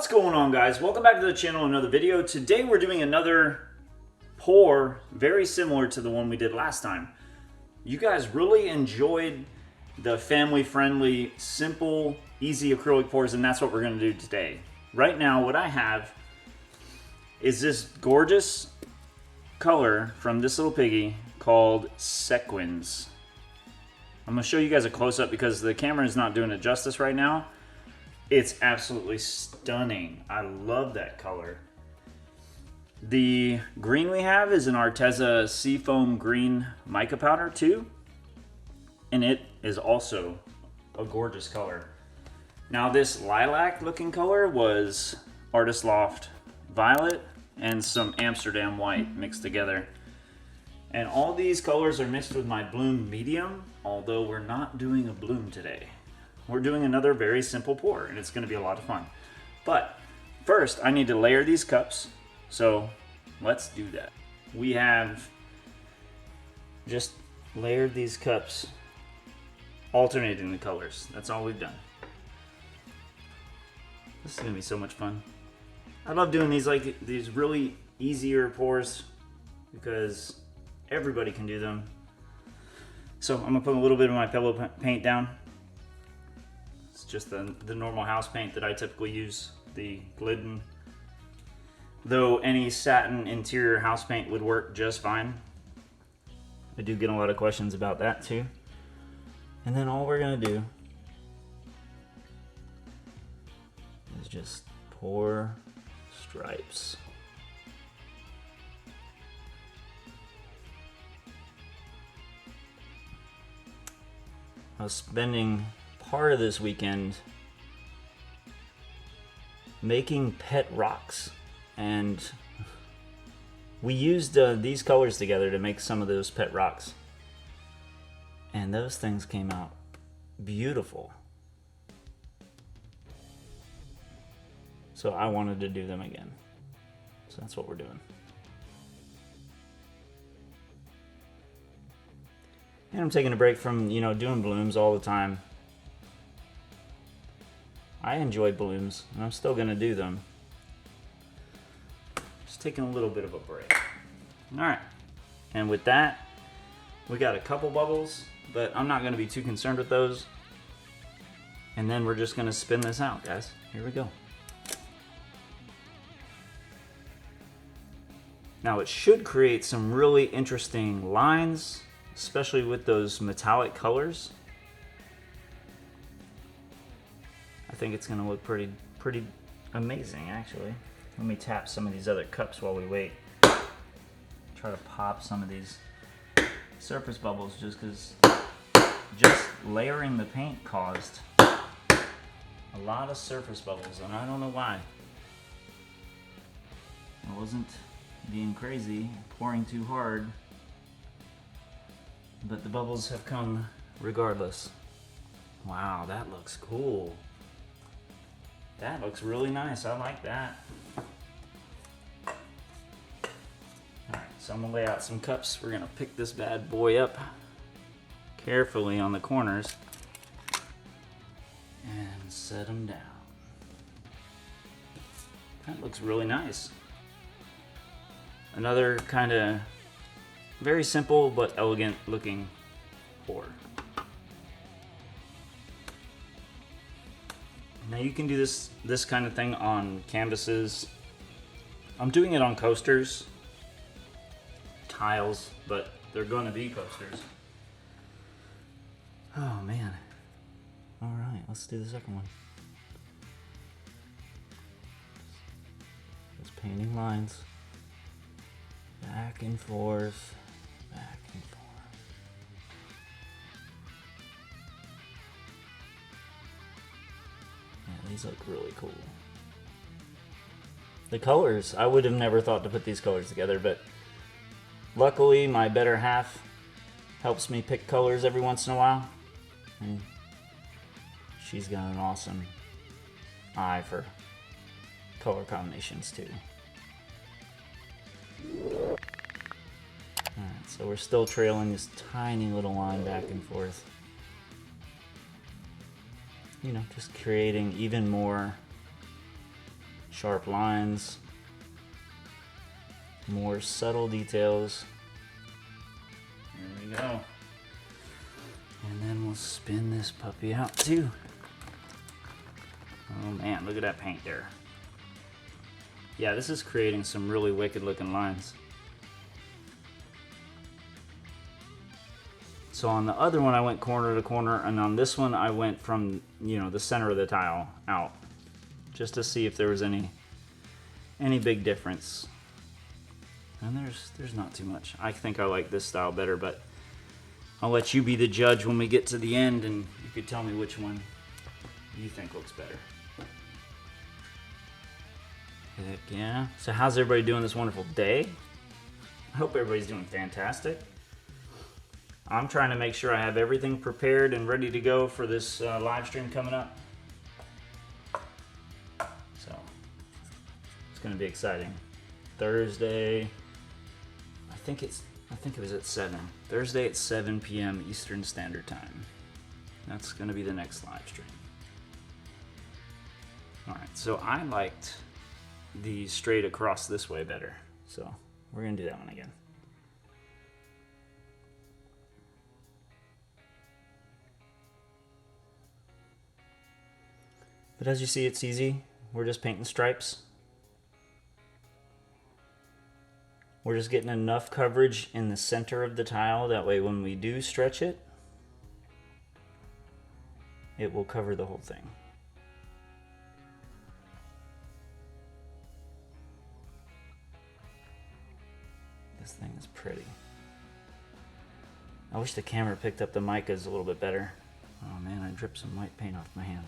What's going on, guys? Welcome back to the channel, another video. Today we're doing another pour very similar to the one we did last time. You guys really enjoyed the family-friendly, simple, easy acrylic pours, and that's what we're going to do today. Right now, what I have is this gorgeous color from this little piggy called Sequins. I'm going to show you guys a close-up because the camera is not doing it justice right now. It's absolutely stunning. I love that color. The green we have is an Arteza Seafoam Green Mica Powder too. And it is also a gorgeous color. Now this lilac looking color was Artist Loft Violet and some Amsterdam White mixed together. And all these colors are mixed with my Bloom Medium, although we're not doing a bloom today. We're doing another very simple pour, and it's going to be a lot of fun. But first, I need to layer these cups, so let's do that. We have just layered these cups, alternating the colors. That's all we've done. This is going to be so much fun. I love doing these really easier pours because everybody can do them. So I'm going to put a little bit of my pillow paint down. It's just the normal house paint that I typically use, the Glidden. Though any satin interior house paint would work just fine. I do get a lot of questions about that too. And then all we're gonna do is just pour stripes. I was spending part of this weekend making pet rocks, and we used these colors together to make some of those pet rocks, and those things came out beautiful. So I wanted to do them again, so that's what we're doing. And I'm taking a break from doing blooms all the time. I enjoy blooms, and I'm still going to do them. Just taking a little bit of a break. Alright, and with that, we got a couple bubbles, but I'm not going to be too concerned with those. And then we're just going to spin this out, guys. Here we go. Now it should create some really interesting lines, especially with those metallic colors. I think it's gonna look pretty amazing, actually. Let me tap some of these other cups while we wait. Try to pop some of these surface bubbles just because just layering the paint caused a lot of surface bubbles, and I don't know why. I wasn't being crazy, pouring too hard, but the bubbles have come regardless. Wow, that looks cool. That looks really nice. I like that. Alright, so I'm going to lay out some cups. We're going to pick this bad boy up carefully on the corners and set them down. That looks really nice. Another kind of very simple but elegant looking pour. Now you can do this kind of thing on canvases. I'm doing it on coasters, tiles, but they're going to be coasters. Oh man. All right, let's do the second one. Just painting lines. Back and forth, back and forth. Yeah, these look really cool. The colors, I would have never thought to put these colors together, but luckily my better half helps me pick colors every once in a while. And she's got an awesome eye for color combinations too. Alright, so we're still trailing this tiny little line back and forth. you know, just creating even more sharp lines, more subtle details. There we go. And then we'll spin this puppy out too. Oh man, look at that paint there. Yeah, this is creating some really wicked looking lines. So on the other one I went corner to corner, and on this one I went from, you know, the center of the tile out, just to see if there was any big difference. And there's not too much. I think I like this style better, but I'll let you be the judge when we get to the end, and you could tell me which one you think looks better. Heck yeah. So how's everybody doing this wonderful day? I hope everybody's doing fantastic. I'm trying to make sure I have everything prepared and ready to go for this live stream coming up. So it's going to be exciting. Thursday, I think it was at 7. Thursday at 7 p.m. Eastern Standard Time. That's going to be the next live stream. All right, so I liked the straight across this way better. So we're going to do that one again. But as you see, it's easy. We're just painting stripes. We're just getting enough coverage in the center of the tile. That way when we do stretch it, it will cover the whole thing. This thing is pretty. I wish the camera picked up the micas a little bit better. Oh man, I dripped some white paint off my hand.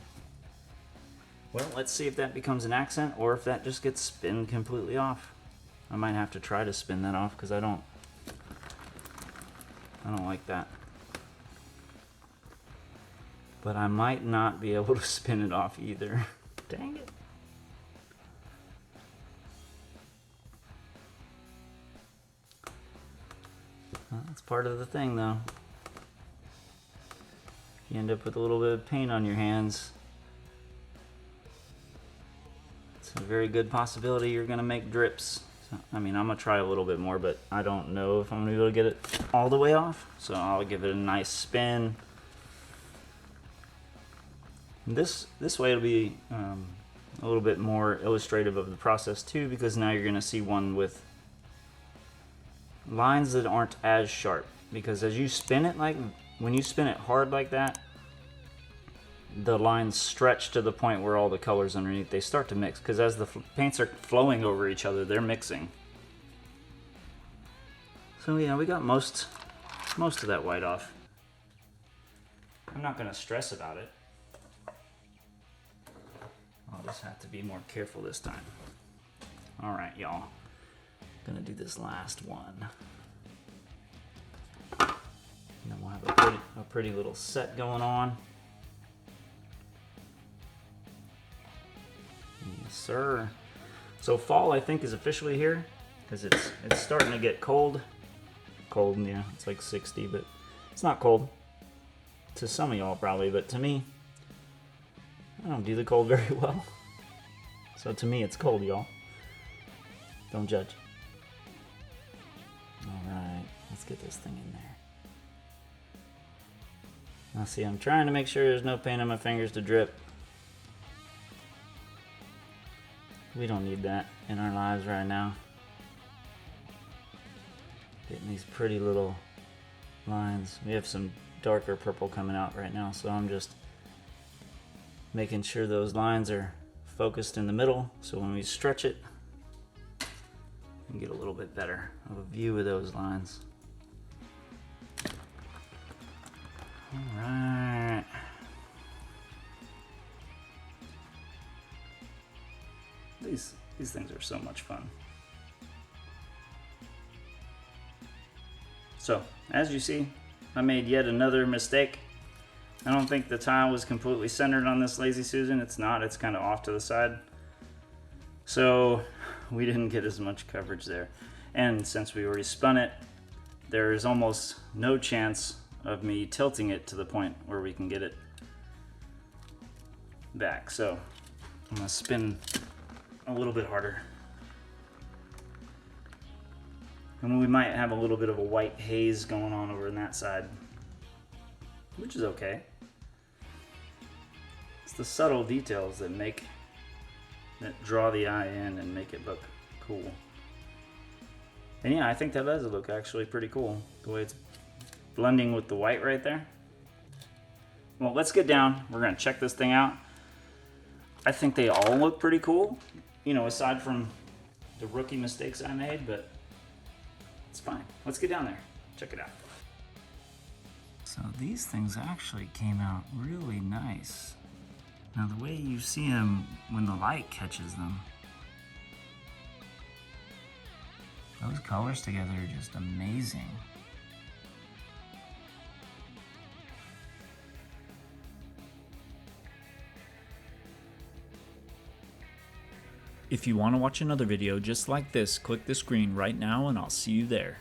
Well, let's see if that becomes an accent or if that just gets spinned completely off. I might have to try to spin that off because I don't like that. But I might not be able to spin it off either. Dang it. Well, that's part of the thing though. You end up with a little bit of paint on your hands. It's a very good possibility you're gonna make drips. So, I mean, I'm gonna try a little bit more, but I don't know if I'm gonna be able to get it all the way off. So I'll give it a nice spin. This way it'll be a little bit more illustrative of the process too, because now you're gonna see one with lines that aren't as sharp. Because as you spin it, like when you spin it hard like that, the lines stretch to the point where all the colors underneath, they start to mix, because as the paints are flowing over each other, they're mixing. So yeah, we got most of that white off. I'm not going to stress about it. I'll just have to be more careful this time. All right, y'all. Gonna do this last one. And then we'll have a pretty little set going on. Yes, sir. So fall, I think, is officially here because it's starting to get cold. Cold, yeah, it's like 60, but it's not cold to some of y'all probably, but to me, I don't do the cold very well. So to me, it's cold, y'all. Don't judge. All right, let's get this thing in there. Now see, I'm trying to make sure there's no paint on my fingers to drip. We don't need that in our lives right now. Getting these pretty little lines. We have some darker purple coming out right now, so I'm just making sure those lines are focused in the middle, so when we stretch it, we can get a little bit better of a view of those lines. All right. These things are so much fun. So, as you see, I made yet another mistake. I don't think the tile was completely centered on this Lazy Susan. It's not, it's kind of off to the side. So, we didn't get as much coverage there. And since we already spun it, there is almost no chance of me tilting it to the point where we can get it back. So, I'm gonna spin a little bit harder. And we might have a little bit of a white haze going on over in that side, which is okay. It's the subtle details that draw the eye in and make it look cool. And yeah, I think that does look actually pretty cool, the way it's blending with the white right there. Well, let's get down. We're gonna check this thing out. I think they all look pretty cool, you know, aside from the rookie mistakes I made, but it's fine. Let's get down there, check it out. So these things actually came out really nice. Now the way you see them when the light catches them, those colors together are just amazing. If you want to watch another video just like this, click the screen right now and I'll see you there.